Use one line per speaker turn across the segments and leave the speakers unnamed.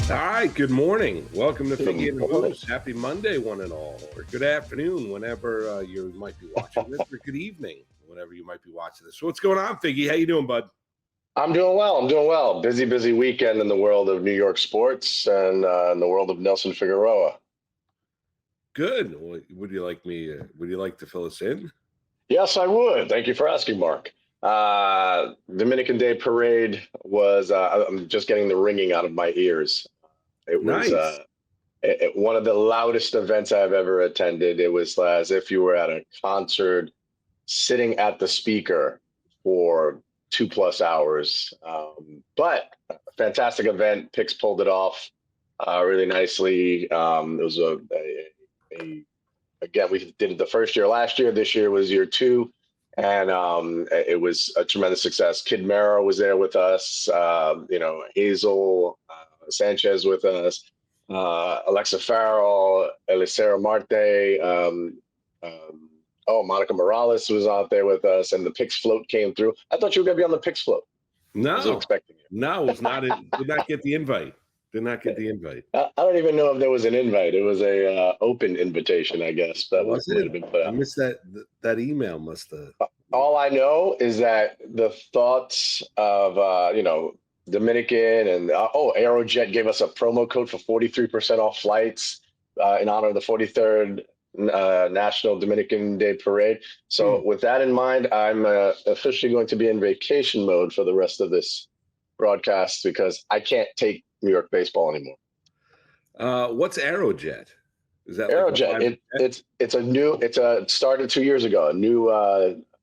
All right, good morning. Welcome to Figgie and Moose. Happy Monday, one and all, or good afternoon, whenever you might be watching this, or good evening, whenever you might be watching this. So what's going on, Figgy? How you doing, bud?
I'm doing well. Busy weekend in the world of New York sports and in the world of Nelson Figueroa.
Good. Would you like to fill us in?
Yes, I would. Thank you for asking, Marc. Dominican Day Parade was, I'm just getting the ringing out of my ears. It was
Nice.
one of the loudest events I've ever attended. It was as if you were at a concert sitting at the speaker for 2+ hours. But a fantastic event. Picks pulled it off really nicely. It was again, we did it the first year last year. This year was year 2. And it was a tremendous success. Kid Mero was there with us. Hazel Sanchez with us. Alexa Farrell, Elisera Marte. Monica Morales was out there with us, and the Pix float came through. I thought you were going to be on the Pix float.
No,
I was expecting you.
No, it was not. Did not get the invite. Did not get the invite.
I don't even know if there was an invite. It was a open invitation, I guess. That might have been put out.
I missed that email. Must have.
All I know is that the thoughts of Dominican and Aerojet gave us a promo code for 43% off flights in honor of the 43rd National Dominican Day Parade. So with that in mind, I'm officially going to be in vacation mode for the rest of this broadcast because I can't take New York baseball anymore.
What's Aerojet? Is that
Aerojet? Like it's started 2 years ago. A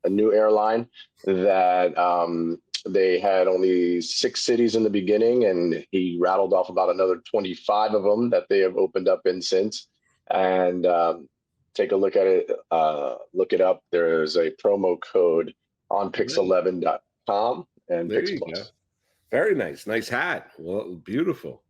new airline that they had only 6 cities in the beginning, and he rattled off about another 25 of them that they have opened up in since. And take a look at it. Look it up. There's a promo code on pix11.com and
there
Pix
you
Plus.
Go. Very nice. Nice hat. Well, beautiful.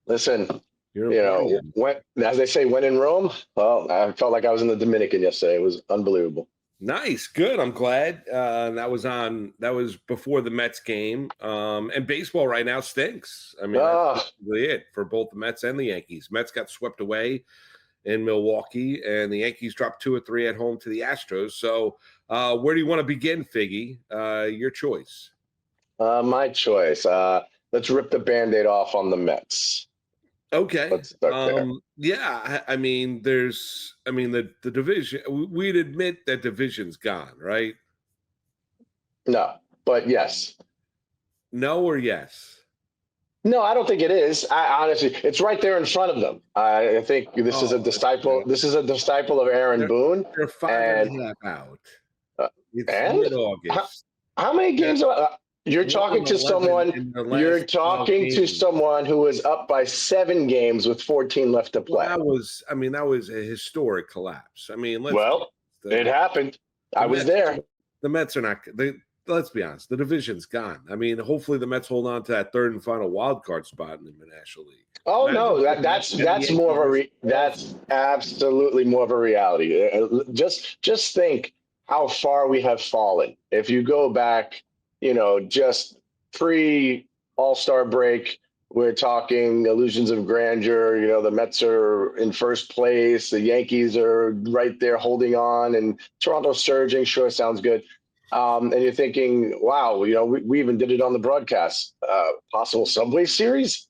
Listen, as they say, when in Rome, well, I felt like I was in the Dominican yesterday. It was unbelievable.
Nice. Good. I'm glad. That was before the Mets game. And baseball right now stinks. I mean, that's really it for both the Mets and the Yankees. Mets got swept away in Milwaukee, and the Yankees dropped 2 or 3 at home to the Astros. So where do you want to begin, Figgy? Your choice.
My choice. Let's rip the Band-Aid off on the Mets.
Okay.
Let's start there.
Yeah. I mean, the division, we'd admit that division's gone, right?
No, but yes.
No or yes?
No, I don't think it is. Honestly, it's right there in front of them. I think this is a disciple. This is a disciple of Aaron Boone.
They're 5.5 out. It's mid-August.
How many games? You're talking to someone. You're talking to someone who was up by 7 games with 14 left to play.
Well, that was a historic collapse. I mean,
it happened. I was there.
The Mets are not. Let's be honest. The division's gone. I mean, hopefully the Mets hold on to that 3rd and final wild card spot in the National League.
Oh no, that's more of that's absolutely more of a reality. Just think how far we have fallen. If you go back, just pre All-Star break, we're talking illusions of grandeur. The Mets are in first place. The Yankees are right there holding on, and Toronto surging. Sure, sounds good. And you're thinking, wow, we even did it on the broadcast. Possible Subway Series?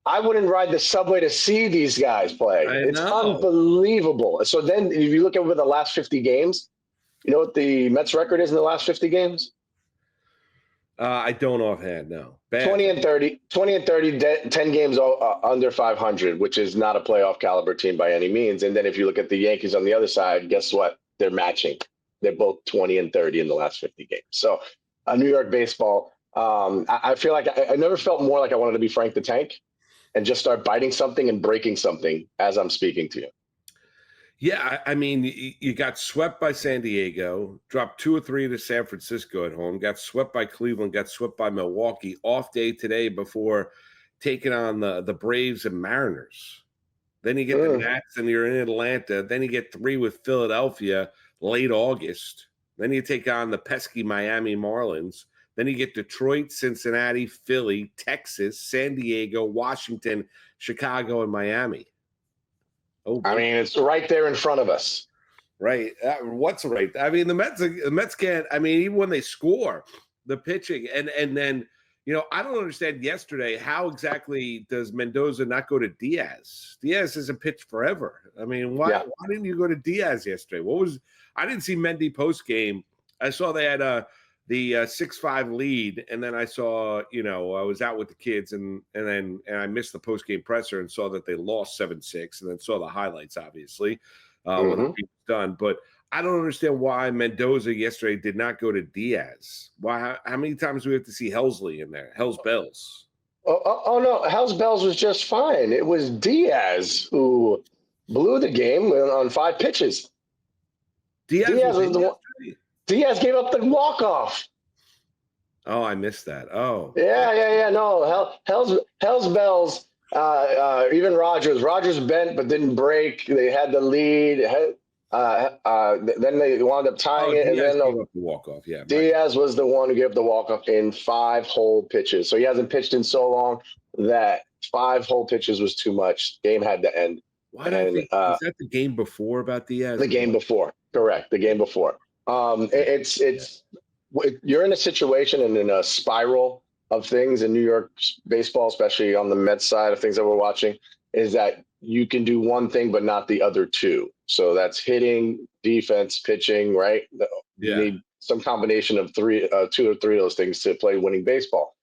I wouldn't ride the subway to see these guys play. It's unbelievable. So then if you look over the last 50 games, you know what the Mets record is in the last 50 games?
I don't offhand, no.
Bad. 20 and 30, 10 games under 500, which is not a playoff caliber team by any means. And then if you look at the Yankees on the other side, guess what? They're matching. They're both 20 and 30 in the last 50 games. So New York baseball, I feel like I never felt more like I wanted to be Frank the Tank and just start biting something and breaking something as I'm speaking to you.
Yeah, I mean, you got swept by San Diego, dropped 2 or 3 to San Francisco at home, got swept by Cleveland, got swept by Milwaukee, off day today before taking on the Braves and Mariners. Then you get the Nats and you're in Atlanta. Then you get 3 with Philadelphia late August. Then you take on the pesky Miami Marlins. Then you get Detroit, Cincinnati, Philly, Texas, San Diego, Washington, Chicago, and Miami. Oh,
I mean, it's right there in front of us.
Right. What's right? I mean, the Mets can't. I mean, even when they score, the pitching and then I don't understand. Yesterday, how exactly does Mendoza not go to Diaz? Diaz hasn't pitched forever. I mean, why didn't you go to Diaz yesterday? I didn't see Mendy post game. I saw they had the 6-5 lead, and then I saw I was out with the kids, and I missed the post game presser and saw that they lost 7-6, and then saw the highlights, obviously. When the game was done. But I don't understand why Mendoza yesterday did not go to Diaz. Why? How many times do we have to see Helsley in there? Hell's Bells.
Oh no, Hell's Bells was just fine. It was Diaz who blew the game on 5 pitches. Diaz was the one. Diaz gave up the walk-off.
Oh, I missed that. Oh.
Yeah. No, Hell's Bells. Even Rogers bent but didn't break. They had the lead. Then they wound up tying it, and then
gave up the walk-off. Yeah,
Diaz was the one who gave up the walk-off in 5 whole pitches. So he hasn't pitched in so long that 5 whole pitches was too much. Game had to end.
Why did I think, is that the game before about Diaz?
The game before, correct. The game before. You're in a situation and in a spiral of things in New York baseball, especially on the Mets side of things that we're watching, is that you can do one thing but not the other two. So that's hitting, defense, pitching, right? You need some combination of 2 or 3 of those things to play winning baseball.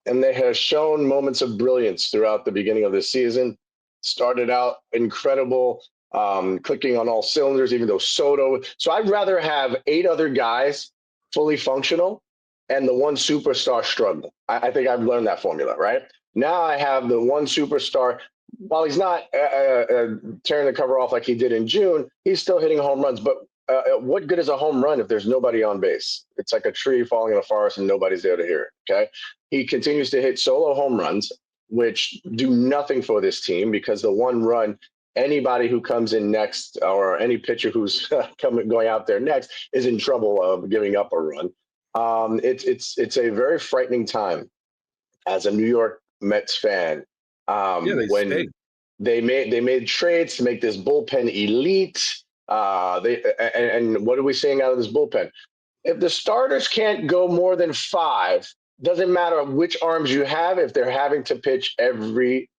And they have shown moments of brilliance throughout the beginning of this season. Started out incredible, clicking on all cylinders, even though Soto. So I'd rather have 8 other guys fully functional and the one superstar struggling. I think I've learned that formula, right? Now I have the one superstar. While he's not tearing the cover off like he did in June, he's still hitting home runs. But what good is a home run if there's nobody on base? It's like a tree falling in a forest and nobody's there to hear it, okay? He continues to hit solo home runs, which do nothing for this team because the one run, anybody who comes in next or any pitcher who's going out there next is in trouble of giving up a run. It's a very frightening time as a New York Mets fan. When they made trades to make this bullpen elite. And what are we seeing out of this bullpen? If the starters can't go more than 5, doesn't matter which arms you have, if they're having to pitch every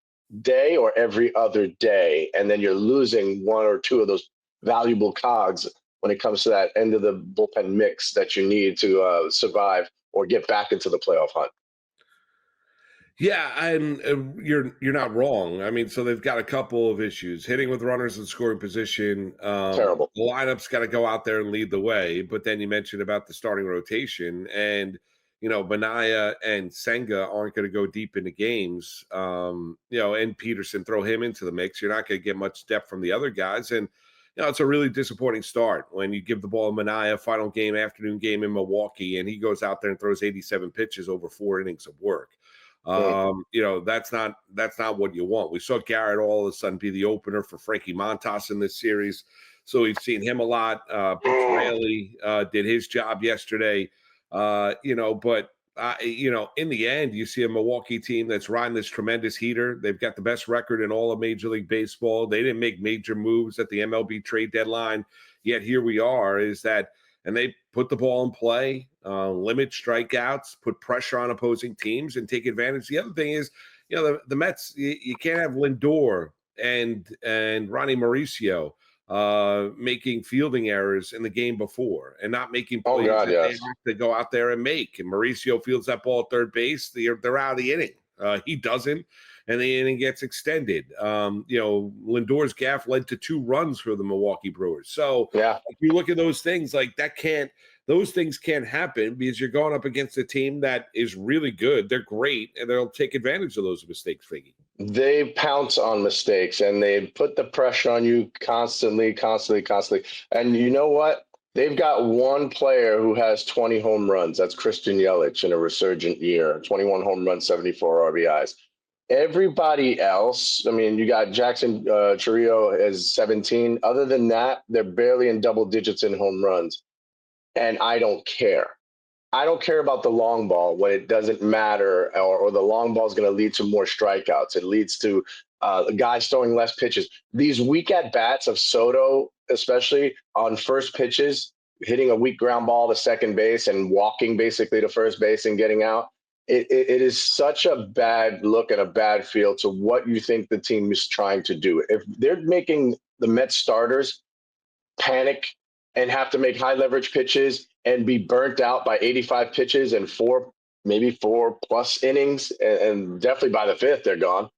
day or every other day, and then you're losing 1 or 2 of those valuable cogs when it comes to that end of the bullpen mix that you need to survive or get back into the playoff hunt.
Yeah, and you're not wrong. I mean, so they've got a couple of issues. Hitting with runners in scoring position.
Terrible.
The lineup's got to go out there and lead the way. But then you mentioned about the starting rotation. And, Benaya and Senga aren't going to go deep into games. And Peterson, throw him into the mix. You're not going to get much depth from the other guys. And, it's a really disappointing start when you give the ball to Benaya, final game, afternoon game in Milwaukee, and he goes out there and throws 87 pitches over 4 innings of work. That's not what you want. We saw Garrett all of a sudden be the opener for Frankie Montas in this series. So we've seen him a lot. Raley did his job yesterday, but in the end, you see a Milwaukee team that's riding this tremendous heater. They've got the best record in all of Major League Baseball. They didn't make major moves at the MLB trade deadline, yet here we are, and they put the ball in play, limit strikeouts, put pressure on opposing teams, and take advantage. The other thing is, the Mets, you can't have Lindor and Ronnie Mauricio making fielding errors in the game before and not making plays they have to go out there and make. And Mauricio fields that ball at third base, they're out of the inning. He doesn't, and the inning gets extended. Lindor's gaff led to 2 runs for the Milwaukee Brewers. So if you look at those things, those things can't happen because you're going up against a team that is really good. They're great, and they'll take advantage of those mistakes, Figgie.
They pounce on mistakes, and they put the pressure on you constantly. And you know what? They've got one player who has 20 home runs. That's Christian Yelich in a resurgent year, 21 home runs, 74 RBIs. Everybody else, I mean, you got Jackson Chourio as 17. Other than that, they're barely in double digits in home runs. And I don't care. I don't care about the long ball when it doesn't matter, or the long ball is going to lead to more strikeouts. It leads to guys throwing less pitches. These weak at bats of Soto, especially on first pitches, hitting a weak ground ball to second base and walking basically to first base and getting out. It is such a bad look and a bad feel to what you think the team is trying to do. If they're making the Mets starters panic and have to make high leverage pitches and be burnt out by 85 pitches and maybe 4+ innings, and definitely by the fifth, they're gone.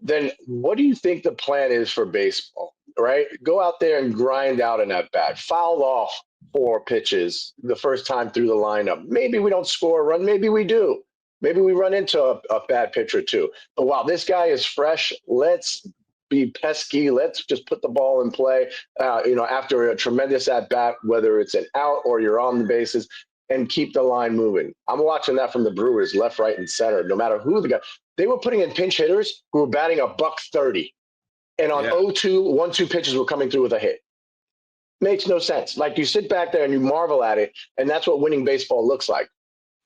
Then what do you think the plan is for baseball, right? Go out there and grind out an at bat, foul off 4 pitches the first time through the lineup. Maybe we don't score a run. Maybe we do. Maybe we run into a bad pitch or two. But while this guy is fresh, let's be pesky. Let's just put the ball in play, after a tremendous at bat, whether it's an out or you're on the bases, and keep the line moving. I'm watching that from the Brewers, left, right, and center. No matter who the guy, they were putting in pinch hitters who were batting $130, and on 0-2, 1-2 pitches were coming through with a hit. Makes no sense. Like, you sit back there and you marvel at it, and that's what winning baseball looks like.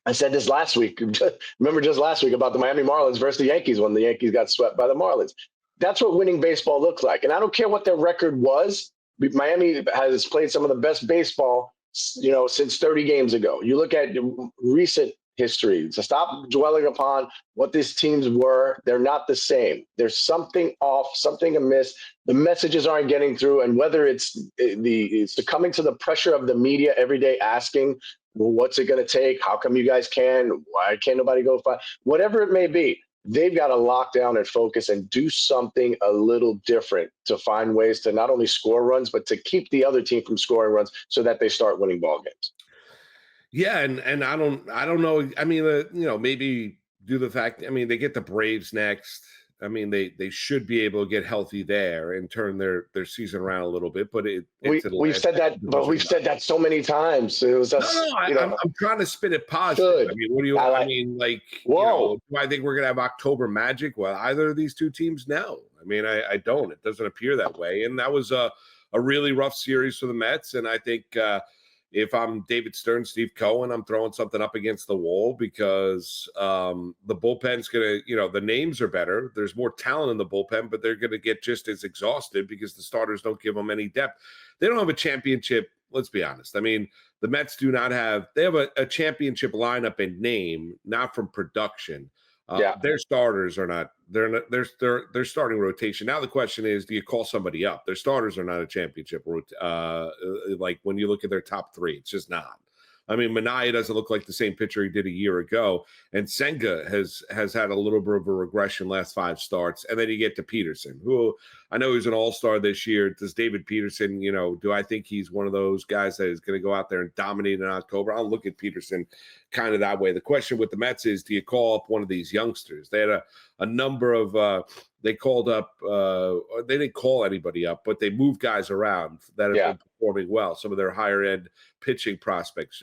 I said this last week. Remember just last week about the Miami Marlins versus the Yankees when the Yankees got swept by the Marlins. That's what winning baseball looks like. And I don't care what their record was. Miami has played some of the best baseball, since 30 games ago. You look at recent history. So stop dwelling upon what these teams were. They're not the same. There's something off, something amiss. The messages aren't getting through. And whether it's succumbing to the pressure of the media every day asking, well, what's it going to take? How come you guys can? Why can't nobody go fight? Whatever it may be, they've got to lock down and focus and do something a little different to find ways to not only score runs, but to keep the other team from scoring runs so that they start winning ball games.
Yeah, and I don't know. I mean, maybe do the fact. I mean, they get the Braves next. I mean, they should be able to get healthy there and turn their season around a little bit. But
we've said that, but we've said that so many times. It was just,
I'm trying to spin it positive.
Good.
I mean, what do you? I mean, like,
whoa.
Do I think we're gonna have October magic? Well, either of these two teams, no. I mean, I don't. It doesn't appear that way. And that was a really rough series for the Mets. And I think if I'm David Stern, Steve Cohen, I'm throwing something up against the wall because the bullpen's going to, the names are better. There's more talent in the bullpen, but they're going to get just as exhausted because the starters don't give them any depth. They don't have a championship. Let's be honest. I mean, the Mets do not have – they have a championship lineup in name, not from production. Their starters are not – their starting rotation. Now the question is, do you call somebody up? Their starters are not a championship. Like when you look at their top 3, it's just not. I mean, Minaya doesn't look like the same pitcher he did a year ago, and Senga has had a little bit of a regression last 5 starts. And then you get to Peterson, who I know he's an all-star this year. Does David Peterson, do I think he's one of those guys that is going to go out there and dominate in October? I'll look at Peterson kind of that way. The question with the Mets is, do you call up one of these youngsters? They had a number of they called up they didn't call anybody up, but they moved guys around that have been performing well. Some of their higher end pitching prospects.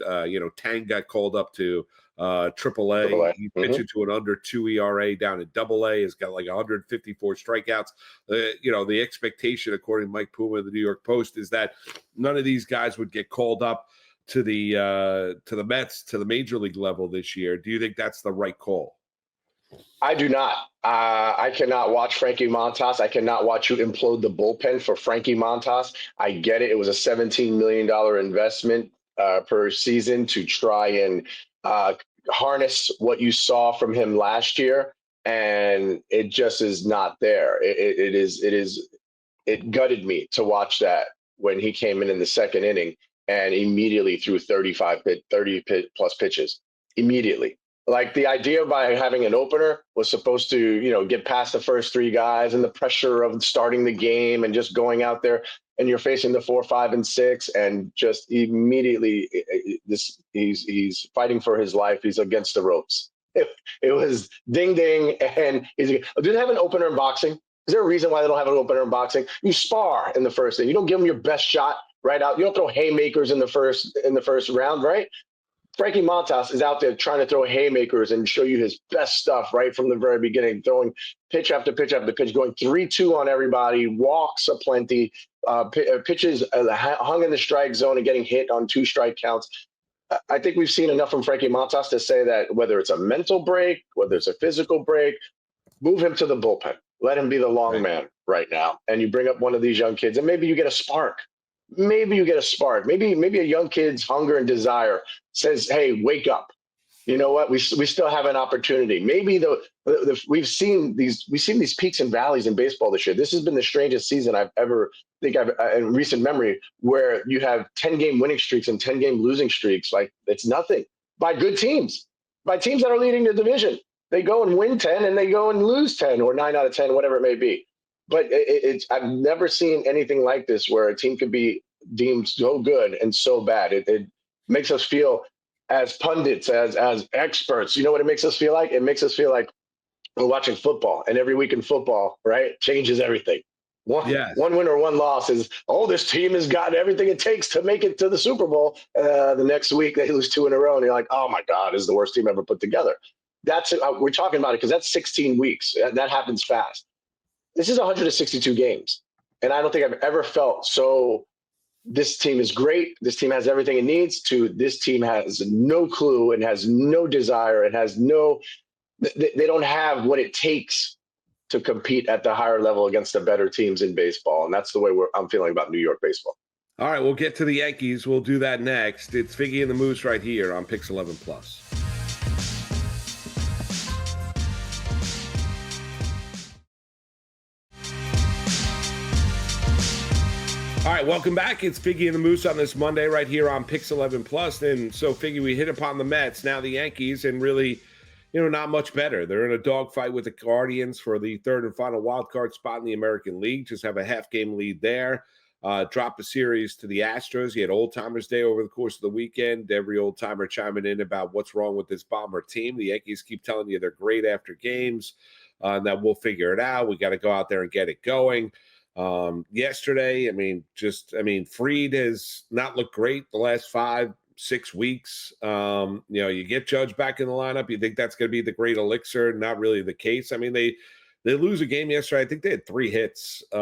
Tang got called up to AAA. He's pitching to an under 2 ERA down at AA. Has got like 154 strikeouts. The expectation, according to Mike Puma of the New York Post, is that none of these guys would get called up to the Mets to the major league level this year. Do you think that's the right call?
I do not. I cannot watch Frankie Montas. I cannot watch you implode the bullpen for Frankie Montas. I get it. It was a $17 million investment per season to try and harness what you saw from him last year, and it just is not there. It gutted me to watch that when he came in the second inning and immediately threw 30 plus pitches immediately. Like, the idea by having an opener was supposed to, get past the first 3 guys and the pressure of starting the game and just going out there, and you're facing the 4, 5, and 6, and just immediately he's fighting for his life. He's against the ropes. It was ding ding, and do they have an opener in boxing? Is there a reason why they don't have an opener in boxing? You spar in the first inning. You don't give them your best shot right out. You don't throw haymakers in the first round, right? Frankie Montas is out there trying to throw haymakers and show you his best stuff right from the very beginning, throwing pitch after pitch after pitch, going 3-2 on everybody, walks aplenty, pitches hung in the strike zone and getting hit on 2 strike counts. I think we've seen enough from Frankie Montas to say that whether it's a mental break, whether it's a physical break, move him to the bullpen. Let him be the long man right now. And you bring up one of these young kids, and maybe you get a spark. Maybe you get a spark. Maybe a young kid's hunger and desire says, "Hey, wake up! You know what? We still have an opportunity." Maybe we've seen these peaks and valleys in baseball this year. This has been the strangest season I've ever in recent memory, where you have 10-game winning streaks and 10-game losing streaks. Like, it's nothing by good teams, by teams that are leading the division. They go and win 10 and they go and lose 10 or 9 out of 10, whatever it may be. But I've never seen anything like this where a team could be deemed so good and so bad. It makes us feel, as pundits, as experts, you know what it makes us feel like? It makes us feel like we're watching football, and every week in football, right, changes everything. One win or one loss is, this team has got everything it takes to make it to the Super Bowl. The next week they lose 2 in a row, and you're like, oh my God, this is the worst team ever put together. We're talking about it because that's 16 weeks. That happens fast. This is 162 games, and I don't think I've ever felt so. This team is great. This team has everything it needs to. This team has no clue and has no desire. It has they don't have what it takes to compete at the higher level against the better teams in baseball. And that's the way I'm feeling about New York baseball.
All right, we'll get to the Yankees. We'll do that next. It's Figgie and the Moose right here on Pix 11 Plus. All right, welcome back. It's Figgie and the Moose on this Monday right here on Pix 11 Plus. And so, Figgie, we hit upon the Mets, now the Yankees, and really, not much better. They're in a dogfight with the Guardians for the third and final wild card spot in the American League. Just have a half-game lead there. Dropped the series to the Astros. You had Old Timers Day over the course of the weekend. Every old timer chiming in about what's wrong with this Bomber team. The Yankees keep telling you they're great after games, and that we'll figure it out. We got to go out there and get it going. Yesterday, Fried has not looked great the last 5-6 weeks. You get Judge back in the lineup. You think that's going to be the great elixir. Not really the case. I mean, they lose a game yesterday. I think they had 3 hits. They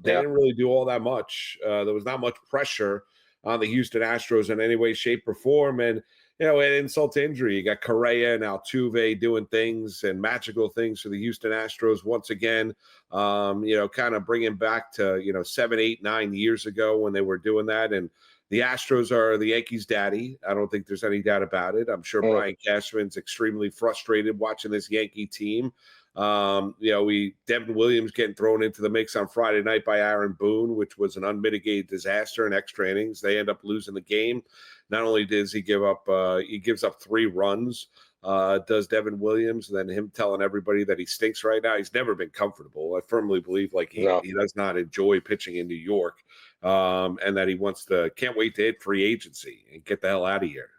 didn't really do all that much. There was not much pressure on the Houston Astros in any way, shape, or form. And, at insult to injury, you got Correa and Altuve doing things and magical things for the Houston Astros once again, kind of bringing back to, 7, 8, 9 years ago when they were doing that. And the Astros are the Yankees' daddy. I don't think there's any doubt about it. I'm sure Brian Cashman's extremely frustrated watching this Yankee team. Devin Williams getting thrown into the mix on Friday night by Aaron Boone, which was an unmitigated disaster in extra innings. They end up losing the game. Not only does he gives up 3 runs, does Devin Williams, and then him telling everybody that he stinks right now. He's never been comfortable. I firmly believe he does not enjoy pitching in New York, and that he can't wait to hit free agency and get the hell out of here.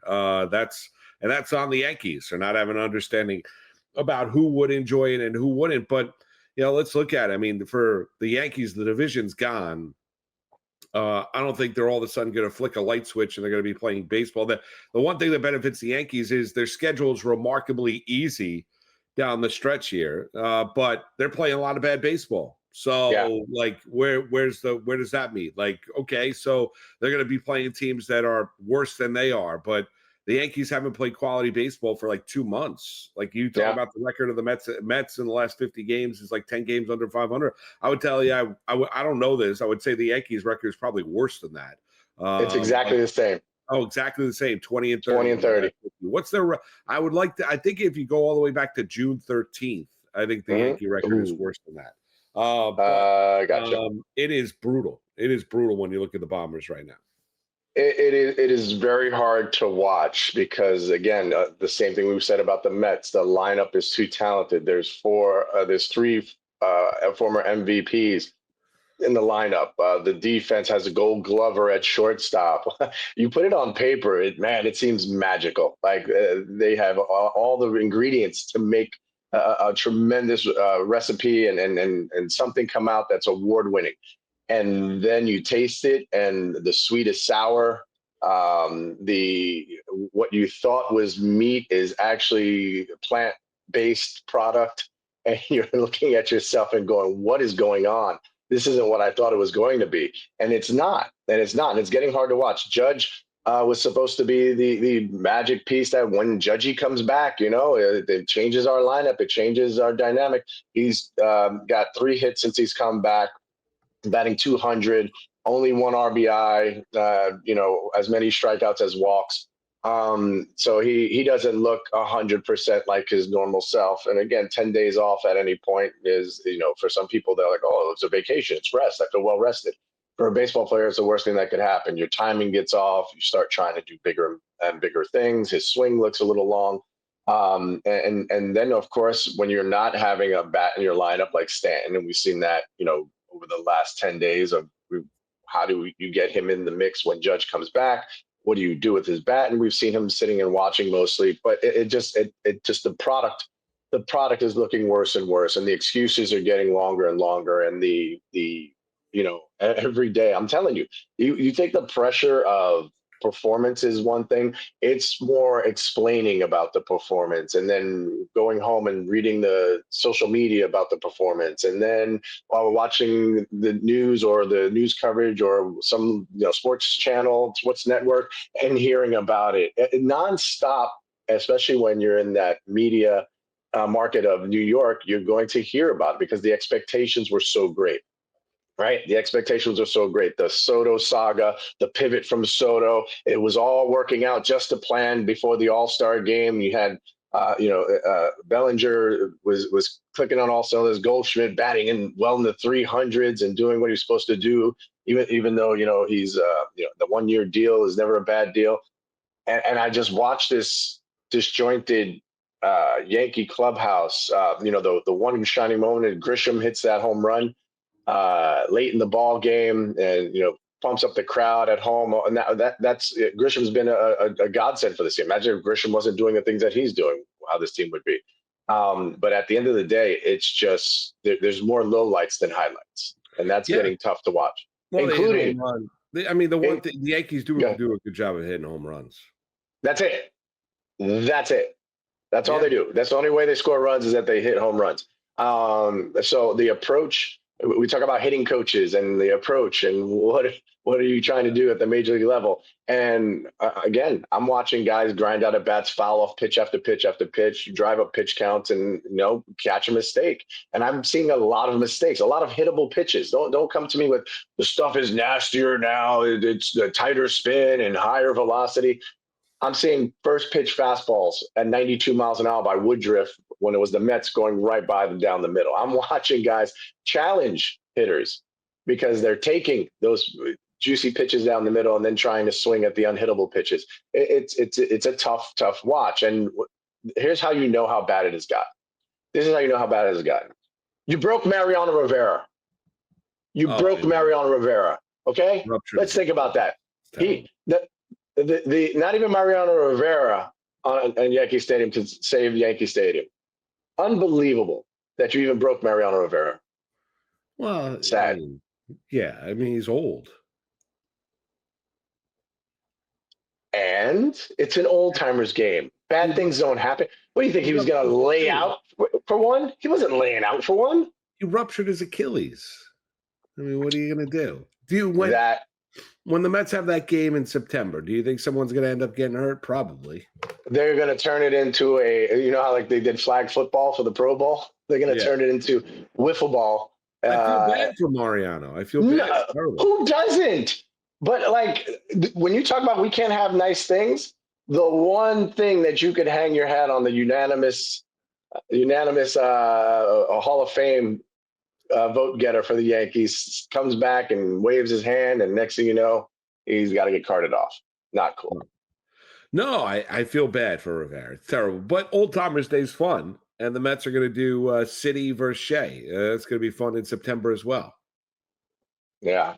That's on the Yankees. They're not having an understanding about who would enjoy it and who wouldn't. But, let's look at it. I mean, for the Yankees, the division's gone. I don't think they're all of a sudden going to flick a light switch and they're going to be playing baseball. The one thing that benefits the Yankees is their schedule is remarkably easy down the stretch here, but they're playing a lot of bad baseball. So, where does that mean? Okay, so they're going to be playing teams that are worse than they are, but the Yankees haven't played quality baseball for 2 months. You talk about the record of the Mets in the last 50 games is 10 games under 500. I would tell you, I don't know this. I would say the Yankees record is probably worse than that.
It's exactly the same.
Oh, exactly the same. 20 and 30.
20 and 30.
What's their? I think if you go all the way back to June 13th, I think the Yankee record is worse than that.
Gotcha.
It is brutal. It is brutal when you look at the Bombers right now.
It is very hard to watch because, again, the same thing we've said about the Mets. The lineup is too talented. There's 3 former MVPs in the lineup. The defense has a Gold Glover at shortstop. You put it on paper, it seems magical. They have all the ingredients to make a tremendous recipe and something come out that's award-winning. And then you taste it, and the sweet is sour. What you thought was meat is actually a plant-based product, and you're looking at yourself and going, "What is going on? This isn't what I thought it was going to be." And it's not. And it's getting hard to watch. Judge was supposed to be the magic piece that when Judgy comes back, it changes our lineup, it changes our dynamic. He's got 3 hits since he's come back, batting 200, only 1 RBI, as many strikeouts as walks. So he doesn't look 100% like his normal self. And again, 10 days off at any point is, for some people, they're like, oh, it's a vacation, it's rest, I feel well rested. For a baseball player, it's the worst thing that could happen. Your timing gets off. You start trying to do bigger and bigger things. His swing looks a little long. And then, of course, when you're not having a bat in your lineup like Stanton, and we've seen that, over the last 10 days of how do you get him in the mix when Judge comes back? What do you do with his bat? And we've seen him sitting and watching mostly, but it just the product is looking worse and worse, and the excuses are getting longer and longer, and the every day, I'm telling you, you take the pressure of performance is one thing. It's more explaining about the performance, and then going home and reading the social media about the performance, and then while we're watching the news or the news coverage or some sports channel, sports network, and hearing about it nonstop. Especially when you're in that media market of New York, you're going to hear about it because the expectations were so great. Right. The expectations are so great. The Soto saga, the pivot from Soto, it was all working out just to plan before the All-Star game. You had, Bellinger was clicking on all cylinders, Goldschmidt batting in well in the 300s and doing what he's supposed to do, even though, he's, the 1-year deal is never a bad deal. And I just watched this disjointed Yankee clubhouse, the one shining moment, Grisham hits that home run late in the ball game, and pumps up the crowd at home, and that's Grisham's been a godsend for this team. Imagine if Grisham wasn't doing the things that he's doing, how this team would be. But at the end of the day, it's just there's more lowlights than highlights, and that's getting tough to watch.
Well, including, the Yankees do a good job of hitting home runs. That's
it. That's all they do. That's the only way they score runs is that they hit home runs. So the approach. We talk about hitting coaches and the approach and what are you trying to do at the major league level? And again, I'm watching guys grind out at bats, foul off pitch after pitch after pitch, drive up pitch counts, and catch a mistake. And I'm seeing a lot of mistakes, a lot of hittable pitches. Don't come to me with the stuff is nastier now. It's the tighter spin and higher velocity. I'm seeing first pitch fastballs at 92 miles an hour by Woodruff when it was the Mets going right by them down the middle. I'm watching guys challenge hitters because they're taking those juicy pitches down the middle and then trying to swing at the unhittable pitches. It's a tough watch. And here's how you know how bad it has gotten. This is how you know how bad it has gotten. You broke Mariano Rivera. Mariano Rivera. Okay? Let's think about that. The not even Mariano Rivera on Yankee Stadium to save Yankee Stadium. Unbelievable that you even broke Mariano Rivera.
Well,
sad.
He's old.
And it's an old-timers game. Bad things don't happen. What do you think? He was going to lay out for one? He wasn't laying out for one.
He ruptured his Achilles. What are you going to do? When the Mets have that game in September, do you think someone's going to end up getting hurt? Probably.
They're going to turn it into how like they did flag football for the Pro Bowl? They're going to turn it into wiffle ball.
I feel bad for Mariano. I feel bad.
Who doesn't? But when you talk about we can't have nice things, the one thing that you could hang your hat on, the unanimous Hall of Fame vote getter for the Yankees comes back and waves his hand, and next thing you know, he's got to get carted off. Not cool.
No, I feel bad for Rivera. It's terrible. But Old Timers Day's fun, and the Mets are going to do City versus Shea. It's going to be fun in September as well. Yeah,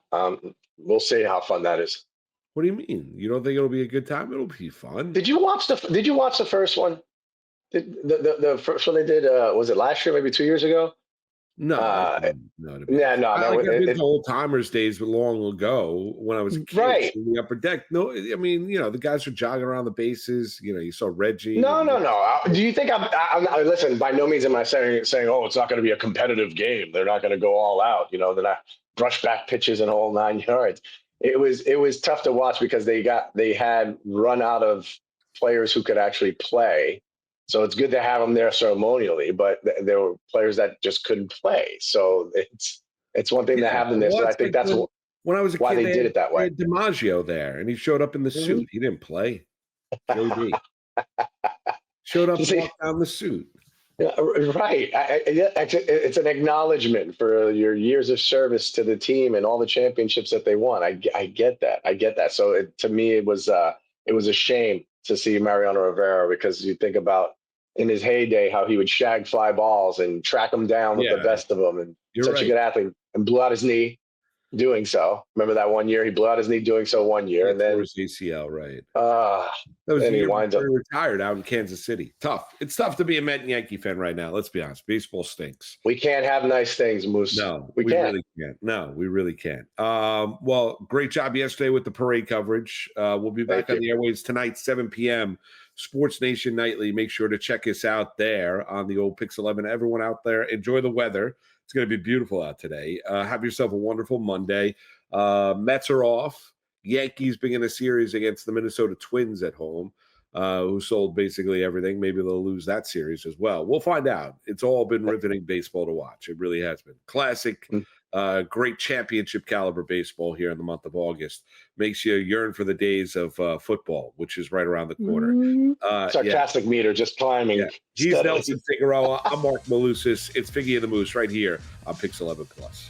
we'll see how fun that is.
What do you mean? You don't think it'll be a good time? It'll be fun.
Did you watch the first one? The first one they did? Was it last year? Maybe 2 years ago?
No.
No.
I've been to Old Timers Days long ago when I was a kid,
right
in the upper deck. No, the guys are jogging around the bases. You saw Reggie.
No. Do you think I'm listen? By no means am I saying, oh, it's not going to be a competitive game. They're not going to go all out. They're not brush back pitches and whole 9 yards. it was tough to watch because they had run out of players who could actually play. So it's good to have them there ceremonially, but there were players that just couldn't play. So it's one thing to have them there. So I think that's
when I was a
why
kid,
they did it that way.
DiMaggio there, and he showed up in the suit. He didn't play. Joe D. Showed up and walked down the suit.
Right. It's an acknowledgement for your years of service to the team and all the championships that they won. I get that. I get that. So to me, it was a shame to see Mariano Rivera, because you think about in his heyday how he would shag fly balls and track them down with the best of them, and such a good athlete, and blew out his knee doing so. Remember that one year he blew out his knee doing so one year, and then
his ACL, right?
That was the year he
retired out in Kansas City. Tough. It's tough to be a Met and Yankee fan right now. Let's be honest. Baseball stinks.
We can't have nice things, Moose.
No, we really can't. No, we really can't. Well, great job yesterday with the parade coverage. We'll be back on the airwaves tonight, 7 p.m. Sports Nation Nightly. Make sure to check us out there on the old Pix 11. Everyone out there, enjoy the weather. It's going to be beautiful out today. Have yourself a wonderful Monday. Mets are off. Yankees begin a series against the Minnesota Twins at home, who sold basically everything. Maybe they'll lose that series as well. We'll find out. It's all been riveting baseball to watch. It really has been. Classic, great championship caliber baseball here in the month of August. Makes you yearn for the days of football, which is right around the corner.
Sarcastic meter just climbing.
Yeah. He's Nelson Figueroa. I'm Marc Malusis. It's Figgie and the Moose right here on Pix 11 Plus.